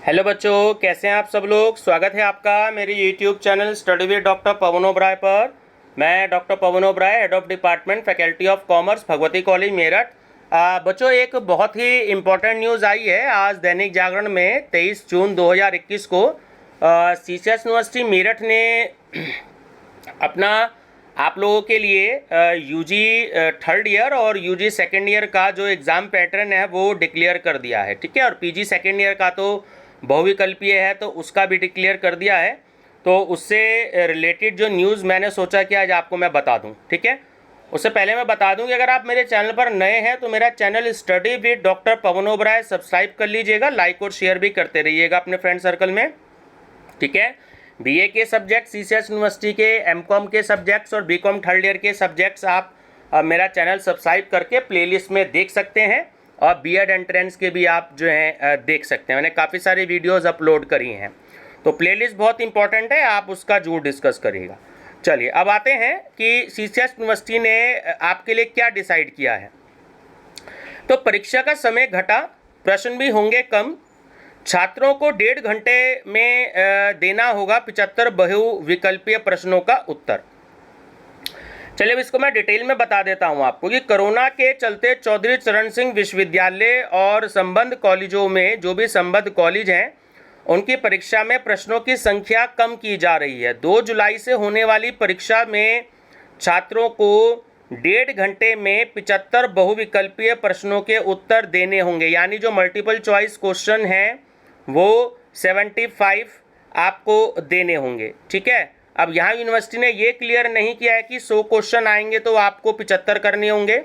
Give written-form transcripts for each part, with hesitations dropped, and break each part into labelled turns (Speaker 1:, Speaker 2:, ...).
Speaker 1: Hello बच्चों, कैसे हैं आप सब लोग। स्वागत है आपका मेरे YouTube channel study with doctor Pavan Oberoi पर। मैं doctor Pavan Oberoi, head of department faculty of commerce, Bhagwati college Meerut. बच्चों, एक बहुत ही इम्पोर्टेंट न्यूज़ आई है आज दैनिक जागरण में 23 जून 2021 को। सीसीएस यूनिवर्सिटी मेरठ ने अपना आप लोगों के लिए यूजी थर्ड ईयर और यूजी सेकेंड ईयर का जो एग्ज़ाम पैटर्न है वो डिक्लेयर कर दिया है, ठीक है। और पीजी सेकेंड ईयर का तो बहुविकल्पीय है तो उसका भी डिक्लेयर कर दिया है। तो उससे रिलेटेड जो न्यूज़ मैंने सोचा कि आज आपको मैं बता दूं, ठीक है। उससे पहले मैं बता दूं कि अगर आप मेरे चैनल पर नए हैं तो मेरा channel study with doctor Pavan Oberoi subscribe कर लीजिएगा, लाइक और शेयर भी करते रहिएगा अपने फ्रेंड सर्कल में, ठीक है। बीए के सब्जेक्ट सीसीएस यूनिवर्सिटी के, एमकॉम के सब्जेक्ट्स और बीकॉम थर्ड ईयर के सब्जेक्ट्स आप मेरा चैनल सब्सक्राइब करके प्लेलिस्ट में देख सकते हैं। और बीएड एंट्रेंस के भी आप जो हैं देख सकते हैं। मैंने काफ़ी सारी वीडियोस अपलोड करी हैं, तो प्लेलिस्ट बहुत इंपॉर्टेंट है, आप उसका जरूर डिस्कस करिएगा। चलिए अब आते हैं कि सीसीएस यूनिवर्सिटी ने आपके लिए क्या डिसाइड किया है। तो परीक्षा का समय घटा, प्रश्न भी होंगे कम, छात्रों को 1.5 घंटे में देना होगा 75 बहुविकल्पीय प्रश्नों का उत्तर। चलिए अब इसको मैं डिटेल में बता देता हूं आपको कि कोरोना के चलते चौधरी चरण सिंह विश्वविद्यालय और संबद्ध कॉलेजों में जो भी संबद्ध कॉलेज हैं उनकी परीक्षा में प्रश्नों की संख्या कम की जा रही है। 2 जुलाई से होने वाली परीक्षा में छात्रों को 1.5 घंटे में 75 बहुविकल्पीय प्रश्नों के उत्तर देने होंगे, यानी जो मल्टीपल चॉइस क्वेश्चन हैं वो 75 आपको देने होंगे, ठीक है। अब यहाँ यूनिवर्सिटी ने ये क्लियर नहीं किया है कि 100 क्वेश्चन आएंगे तो आपको 75 करने होंगे।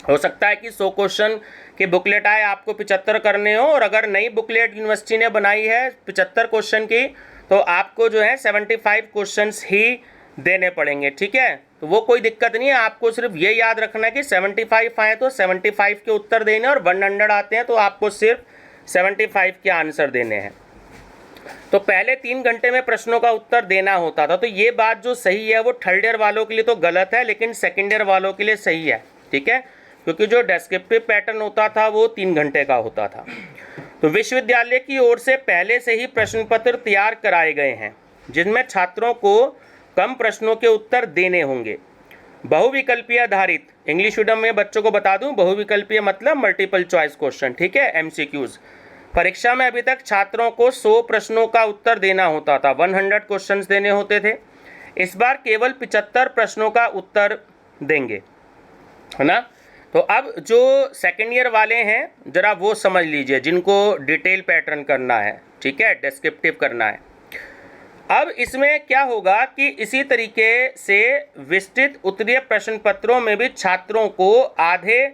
Speaker 1: हो सकता है कि 100 क्वेश्चन के बुकलेट आए, आपको 75 करने हो, और अगर नई बुकलेट यूनिवर्सिटी ने बनाई है 75 क्वेश्चन की तो आपको जो है 75 क्वेश्चंस ही देने पड़ेंगे, ठीक है। तो वो कोई दिक्कत नहीं है, आपको सिर्फ ये याद रखना है कि 75 आए तो 75 के उत्तर देने, और 100 आते हैं तो आपको सिर्फ 75 के आंसर देने हैं। तो पहले 3 घंटे में प्रश्नों का उत्तर देना होता था, तो ये बात जो सही है वो थर्ड ईयर वालों के लिए तो गलत है, लेकिन सेकेंड ईयर वालों के लिए सही है, ठीक है, क्योंकि जो डेस्क्रिप्टिव पैटर्न होता था वो 3 घंटे का होता था। तो विश्वविद्यालय की ओर से पहले से ही प्रश्न पत्र तैयार कराए गए हैं जिनमें छात्रों को कम प्रश्नों के उत्तर देने होंगे। बहुविकल्पीय आधारित, इंग्लिश मीडियम में बच्चों को बता दूं, बहुविकल्पीय मतलब मल्टीपल चॉइस क्वेश्चन, ठीक है, एमसीक्यूज। परीक्षा में अभी तक छात्रों को 100 प्रश्नों का उत्तर देना होता था, 100 क्वेश्चंस देने होते थे। इस बार केवल 75 प्रश्नों का उत्तर देंगे, है ना। तो अब जो सेकेंड ईयर वाले हैं जरा वो समझ लीजिए, जिनको डिटेल पैटर्न करना है, ठीक है, डिस्क्रिप्टिव करना है। अब इसमें क्या होगा कि इसी तरीके से विस्तृत उत्तरीय प्रश्न पत्रों में भी छात्रों को आधे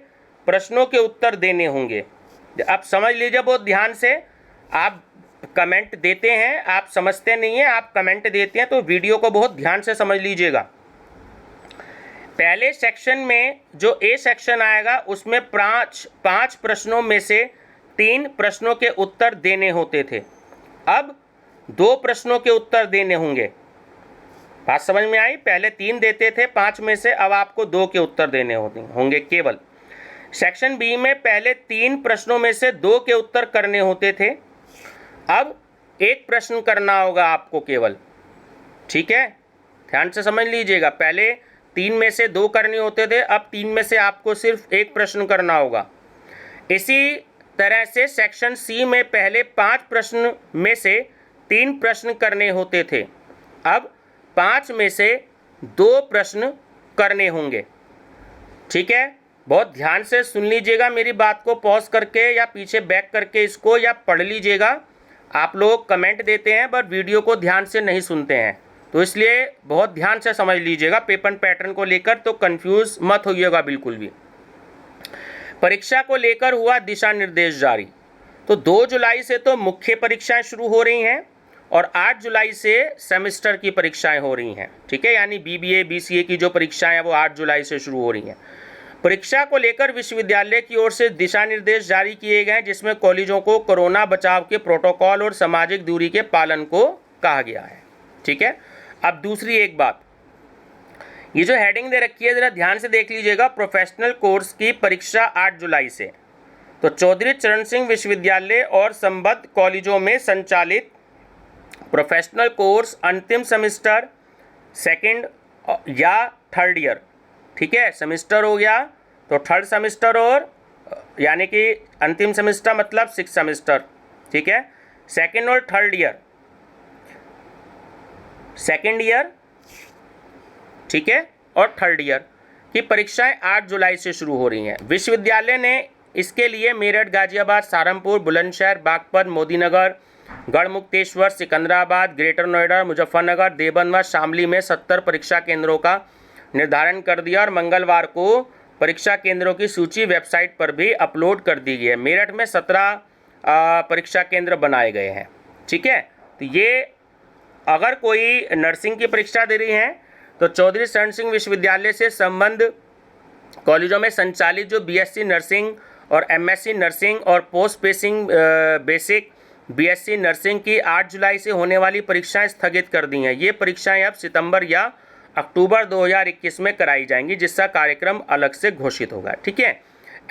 Speaker 1: प्रश्नों के उत्तर देने होंगे। आप समझ लीजिए बहुत ध्यान से, आप कमेंट देते हैं, आप समझते नहीं हैं, आप कमेंट देते हैं, तो वीडियो को बहुत ध्यान से समझ लीजिएगा। पहले सेक्शन में जो ए सेक्शन आएगा उसमें 5 प्रश्नों में से 3 प्रश्नों के उत्तर देने होते थे, अब 2 प्रश्नों के उत्तर देने होंगे। बात समझ में आई? पहले 3 देते थे 5 में से, अब आपको 2 के उत्तर देने होंगे केवल। सेक्शन बी में पहले 3 प्रश्नों में से 2 के उत्तर करने होते थे, अब 1 प्रश्न करना होगा आपको केवल, ठीक है, ध्यान से समझ लीजिएगा। पहले 3 में से 2 करने होते थे, अब 3 में से आपको सिर्फ 1 प्रश्न करना होगा। इसी तरह से सेक्शन सी में पहले 5 प्रश्न में से 3 प्रश्न करने होते थे, अब 5 में से 2 प्रश्न करने होंगे, ठीक है। बहुत ध्यान से सुन लीजिएगा मेरी बात को, पॉज करके या पीछे बैक करके इसको या पढ़ लीजिएगा। आप लोग कमेंट देते हैं पर वीडियो को ध्यान से नहीं सुनते हैं, तो इसलिए बहुत ध्यान से समझ लीजिएगा पेपर पैटर्न को लेकर, तो कंफ्यूज मत होइएगा बिल्कुल भी। परीक्षा को लेकर हुआ दिशा निर्देश जारी। तो 2 जुलाई से तो मुख्य परीक्षाएं शुरू हो रही हैं और 8 जुलाई से सेमेस्टर की परीक्षाएं हो रही हैं, ठीक है, यानी बीबीए बीसीए की जो परीक्षाएं हैं वो 8 जुलाई से शुरू हो रही हैं। परीक्षा को लेकर विश्वविद्यालय की ओर से दिशा निर्देश जारी किए गए हैं, जिसमें कॉलेजों को कोरोना बचाव के प्रोटोकॉल और सामाजिक दूरी के पालन को कहा गया है, ठीक है। अब दूसरी एक बात, ये जो हेडिंग दे रखी है जरा ध्यान से देख लीजिएगा, प्रोफेशनल कोर्स की परीक्षा 8 जुलाई से, तो चौधरी चरण सिंह विश्वविद्यालय और संबद्ध कॉलेजों में संचालित प्रोफेशनल कोर्स अंतिम सेमेस्टर, सेकंड या थर्ड ईयर, ठीक है, सेमेस्टर हो गया तो थर्ड सेमेस्टर, और यानी कि अंतिम सेमेस्टर मतलब 6 सेमेस्टर, ठीक है, सेकंड और थर्ड ईयर, सेकंड ईयर, ठीक है, और थर्ड ईयर की परीक्षाएं 8 जुलाई से शुरू हो रही हैं। विश्वविद्यालय ने इसके लिए मेरठ, गाजियाबाद, सहारनपुर, बुलंदशहर, बागपत, मोदीनगर, गढ़मुक्तेश्वर, सिकंदराबाद, ग्रेटर नोएडा, मुजफ्फरनगर, देवबंद व शामली में 70 परीक्षा केंद्रों का निर्धारण कर दिया और मंगलवार को परीक्षा केंद्रों की सूची वेबसाइट पर भी अपलोड कर दी गई है। मेरठ में 17 परीक्षा केंद्र बनाए गए हैं, ठीक है। तो ये अगर कोई नर्सिंग की परीक्षा दे रही हैं तो चौधरी चरण सिंह विश्वविद्यालय से संबद्ध कॉलेजों में संचालित जो बीएससी नर्सिंग और एमएससी नर्सिंग और पोस्ट बेसिक बीएससी नर्सिंग की 8 जुलाई से होने वाली परीक्षाएं स्थगित कर दी हैं। ये परीक्षाएं अब सितंबर या अक्टूबर 2021 में कराई जाएंगी, जिसका कार्यक्रम अलग से घोषित होगा, ठीक है।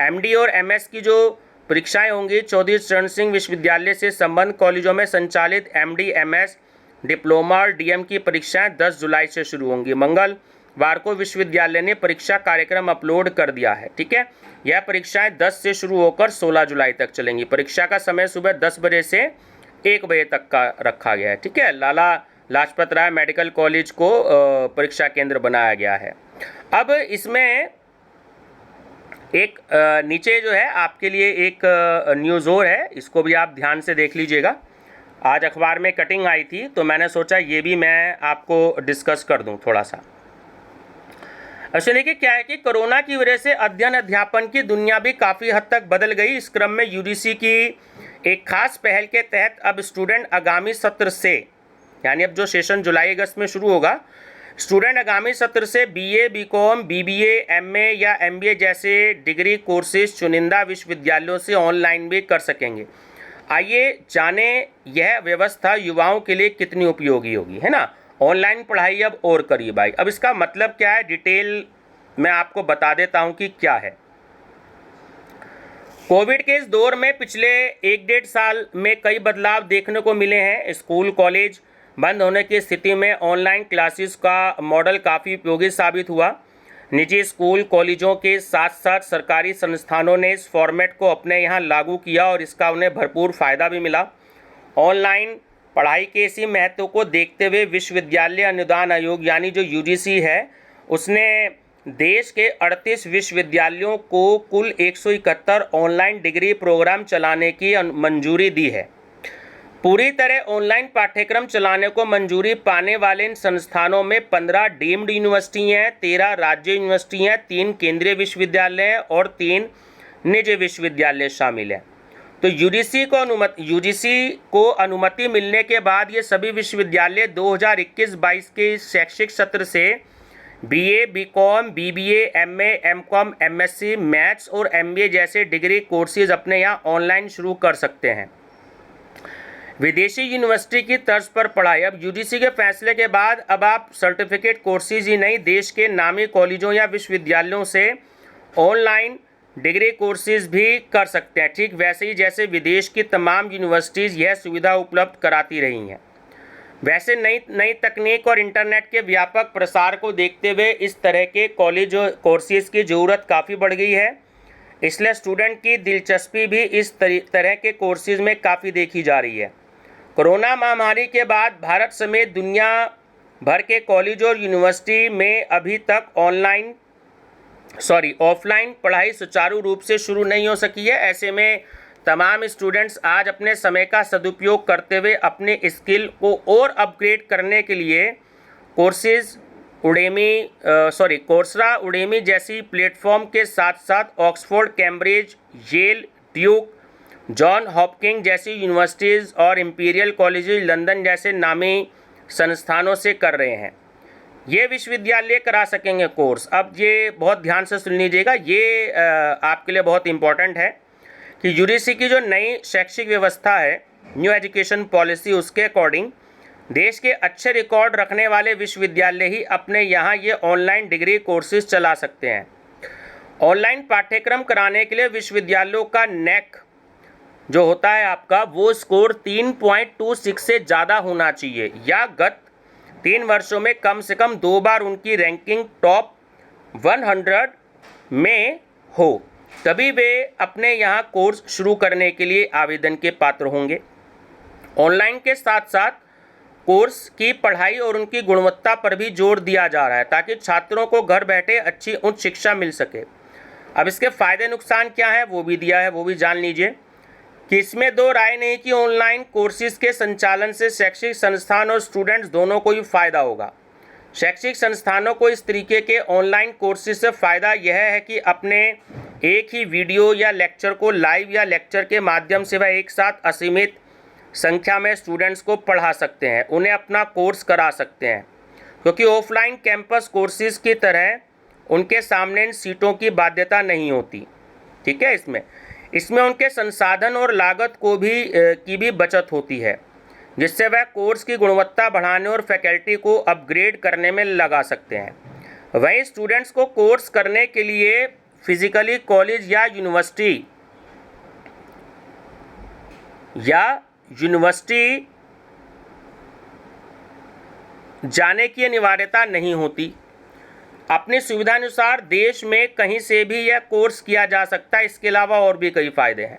Speaker 1: एमडी और एमएस की जो परीक्षाएं होंगी चौधरी चरण सिंह विश्वविद्यालय से संबद्ध कॉलेजों में संचालित एमडी, एमएस, डिप्लोमा और डीएम की परीक्षाएं 10 जुलाई से शुरू होंगी। मंगलवार को विश्वविद्यालय ने परीक्षा कार्यक्रम अपलोड कर दिया है, ठीक है। यह परीक्षाएं 10 से शुरू होकर 16 जुलाई तक चलेंगी। परीक्षा का समय सुबह 10 बजे से 1 बजे तक का रखा गया है, ठीक है। लाला लाजपत राय मेडिकल कॉलेज को परीक्षा केंद्र बनाया गया है। अब इसमें एक नीचे जो है आपके लिए एक न्यूज़ और है, इसको भी आप ध्यान से देख लीजिएगा। आज अखबार में कटिंग आई थी तो मैंने सोचा ये भी मैं आपको डिस्कस कर दूं थोड़ा सा। अच्छा देखिए क्या है कि कोरोना की वजह से अध्ययन अध्यापन की दुनिया भी काफ़ी हद तक बदल गई। इस क्रम में यूजीसी की एक खास पहल के तहत अब स्टूडेंट आगामी सत्र से, यानी अब जो सेशन जुलाई अगस्त में शुरू होगा, स्टूडेंट आगामी सत्र से बीए, बीकॉम, बीबीए, एमए या एमबीए जैसे डिग्री कोर्सेज चुनिंदा विश्वविद्यालयों से ऑनलाइन भी कर सकेंगे। आइए जाने यह व्यवस्था युवाओं के लिए कितनी उपयोगी होगी, है ना। ऑनलाइन पढ़ाई अब और करिए भाई। अब इसका मतलब क्या है, डिटेल मैं आपको बता देता हूं कि क्या है। कोविड के इस दौर में पिछले 1-1.5 साल में कई बदलाव देखने को मिले हैं। स्कूल कॉलेज बंद होने की स्थिति में ऑनलाइन क्लासेस का मॉडल काफ़ी उपयोगी साबित हुआ। निजी स्कूल कॉलेजों के साथ साथ सरकारी संस्थानों ने इस फॉर्मेट को अपने यहाँ लागू किया और इसका उन्हें भरपूर फ़ायदा भी मिला। ऑनलाइन पढ़ाई के इसी महत्व को देखते हुए विश्वविद्यालय अनुदान आयोग यानी जो यूजीसी है, उसने देश के 38 विश्वविद्यालयों को कुल 171 ऑनलाइन डिग्री प्रोग्राम चलाने की मंजूरी दी है। पूरी तरह ऑनलाइन पाठ्यक्रम चलाने को मंजूरी पाने वाले इन संस्थानों में 15 डीम्ड यूनिवर्सिटी हैं, 13 राज्य यूनिवर्सिटी हैं, 3 केंद्रीय विश्वविद्यालय हैं और 3 निजी विश्वविद्यालय शामिल हैं। तो यूजीसी को अनुमति मिलने के बाद ये सभी विश्वविद्यालय 2021-22 के शैक्षिक सत्र से BA, BCom, BBA, MA, MCom, MSc, maths और एमबीए जैसे डिग्री कोर्सेज अपने यहाँ ऑनलाइन शुरू कर सकते हैं। विदेशी यूनिवर्सिटी की तर्ज पर पढ़ाई। अब यूजीसी के फैसले के बाद अब आप सर्टिफिकेट कोर्सेज ही नहीं, देश के नामी कॉलेजों या विश्वविद्यालयों से ऑनलाइन डिग्री कोर्सेज भी कर सकते हैं, ठीक वैसे ही जैसे विदेश की तमाम यूनिवर्सिटीज़ यह सुविधा उपलब्ध कराती रही हैं। वैसे नई तकनीक और इंटरनेट के व्यापक प्रसार को देखते हुए इस तरह के कॉलेज कोर्सेज की ज़रूरत काफ़ी बढ़ गई है, इसलिए स्टूडेंट की दिलचस्पी भी इस तरह के कोर्सेज में काफ़ी देखी जा रही है। कोरोना महामारी के बाद भारत समेत दुनिया भर के कॉलेज और यूनिवर्सिटी में अभी तक ऑफलाइन पढ़ाई सुचारू रूप से शुरू नहीं हो सकी है। ऐसे में तमाम स्टूडेंट्स आज अपने समय का सदुपयोग करते हुए अपने स्किल को और अपग्रेड करने के लिए कोर्सरा, उडेमी जैसी प्लेटफॉर्म के साथ साथ Oxford, Cambridge, Yale, Duke, John Hopkins जैसी यूनिवर्सिटीज़ और इंपीरियल कॉलेजेस लंदन जैसे नामी संस्थानों से कर रहे हैं। ये विश्वविद्यालय करा सकेंगे कोर्स। अब ये बहुत ध्यान से सुन लीजिएगा, ये आपके लिए बहुत इम्पोर्टेंट है कि यूजीसी की जो नई शैक्षिक व्यवस्था है, न्यू एजुकेशन पॉलिसी, उसके अकॉर्डिंग देश के अच्छे रिकॉर्ड रखने वाले विश्वविद्यालय ही अपने यहाँ ये ऑनलाइन डिग्री कोर्सेज चला सकते हैं। ऑनलाइन पाठ्यक्रम कराने के लिए विश्वविद्यालयों का नेक जो होता है आपका, वो स्कोर 3.26 से ज़्यादा होना चाहिए या गत 3 वर्षों में कम से कम 2 बार उनकी रैंकिंग टॉप 100 में हो, तभी वे अपने यहाँ कोर्स शुरू करने के लिए आवेदन के पात्र होंगे। ऑनलाइन के साथ साथ कोर्स की पढ़ाई और उनकी गुणवत्ता पर भी जोर दिया जा रहा है ताकि छात्रों को घर बैठे अच्छी उच्च शिक्षा मिल सके। अब इसके फ़ायदे नुकसान क्या है वो भी दिया है, वो भी जान लीजिए कि इसमें दो राय नहीं कि ऑनलाइन कोर्सेज के संचालन से शैक्षिक संस्थान और स्टूडेंट्स दोनों को ही फ़ायदा होगा। शैक्षिक संस्थानों को इस तरीके के ऑनलाइन कोर्सेज से फ़ायदा यह है कि अपने एक ही वीडियो या लेक्चर को लाइव या लेक्चर के माध्यम से वह एक साथ असीमित संख्या में स्टूडेंट्स को पढ़ा सकते हैं, उन्हें अपना कोर्स करा सकते हैं, क्योंकि ऑफलाइन कैंपस कोर्सेज की तरह उनके सामने इन सीटों की बाध्यता नहीं होती। ठीक है, इसमें उनके संसाधन और लागत की भी बचत होती है, जिससे वह कोर्स की गुणवत्ता बढ़ाने और फैकल्टी को अपग्रेड करने में लगा सकते हैं। वहीं स्टूडेंट्स को कोर्स करने के लिए फिजिकली कॉलेज या यूनिवर्सिटी जाने की अनिवार्यता नहीं होती। अपनी सुविधानुसार देश में कहीं से भी यह कोर्स किया जा सकता है। इसके अलावा और भी कई फ़ायदे हैं।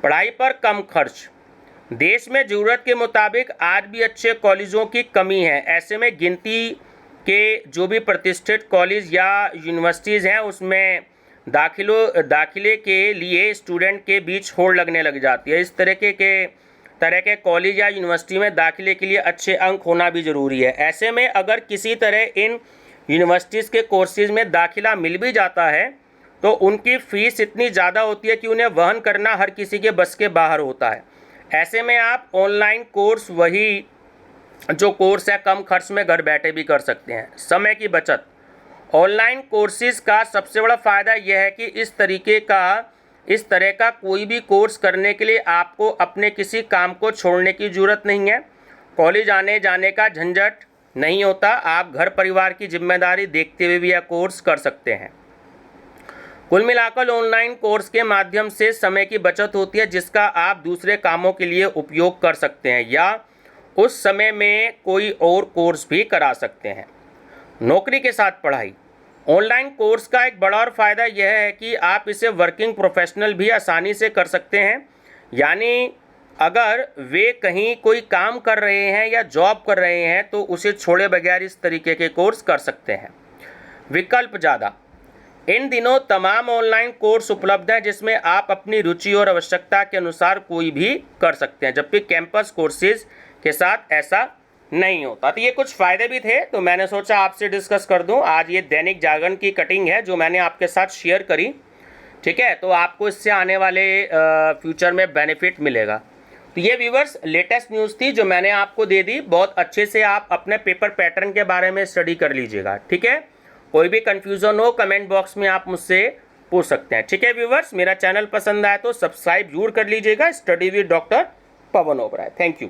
Speaker 1: पढ़ाई पर कम खर्च। देश में ज़रूरत के मुताबिक आज भी अच्छे कॉलेजों की कमी है। ऐसे में गिनती के जो भी प्रतिष्ठित कॉलेज या यूनिवर्सिटीज़ हैं उसमें दाखिले के लिए स्टूडेंट के बीच होड़ लगने लग जाती है। इस तरह के कॉलेज या यूनिवर्सिटी में दाखिले के लिए अच्छे अंक होना भी ज़रूरी है। ऐसे में अगर किसी तरह इन यूनिवर्सिटीज़ के कोर्सेज़ में दाखिला मिल भी जाता है तो उनकी फ़ीस इतनी ज़्यादा होती है कि उन्हें वहन करना हर किसी के बस के बाहर होता है। ऐसे में आप ऑनलाइन कोर्स वही जो कोर्स है कम खर्च में घर बैठे भी कर सकते हैं। समय की बचत। ऑनलाइन कोर्सेज़ का सबसे बड़ा फ़ायदा यह है कि इस तरह का कोई भी कोर्स करने के लिए आपको अपने किसी काम को छोड़ने की ज़रूरत नहीं है। कॉलेज आने जाने का झंझट नहीं होता। आप घर परिवार की जिम्मेदारी देखते हुए भी यह कोर्स कर सकते हैं। कुल मिलाकर ऑनलाइन कोर्स के माध्यम से समय की बचत होती है, जिसका आप दूसरे कामों के लिए उपयोग कर सकते हैं या उस समय में कोई और कोर्स भी करा सकते हैं। नौकरी के साथ पढ़ाई। ऑनलाइन कोर्स का एक बड़ा और फ़ायदा यह है कि आप इसे वर्किंग प्रोफेशनल भी आसानी से कर सकते हैं, यानी अगर वे कहीं कोई काम कर रहे हैं या जॉब कर रहे हैं तो उसे छोड़े बगैर इस तरीके के कोर्स कर सकते हैं। विकल्प ज़्यादा। इन दिनों तमाम ऑनलाइन कोर्स उपलब्ध हैं जिसमें आप अपनी रुचि और आवश्यकता के अनुसार कोई भी कर सकते हैं, जबकि कैंपस कोर्सेज के साथ ऐसा नहीं होता। तो ये कुछ फ़ायदे भी थे, तो मैंने सोचा आपसे डिस्कस कर दूं। आज ये दैनिक जागरण की कटिंग है जो मैंने आपके साथ शेयर करी। ठीक है, तो आपको इससे आने वाले फ्यूचर में बेनिफिट मिलेगा। तो ये व्यूअर्स लेटेस्ट न्यूज़ थी जो मैंने आपको दे दी। बहुत अच्छे से आप अपने पेपर पैटर्न के बारे में स्टडी कर लीजिएगा। ठीक है, कोई भी कन्फ्यूज़न हो कमेंट बॉक्स में आप मुझसे पूछ सकते हैं। ठीक है व्यूअर्स, मेरा चैनल पसंद आए तो सब्सक्राइब जरूर कर लीजिएगा। Study with doctor Pavan Oberoi. Thank you.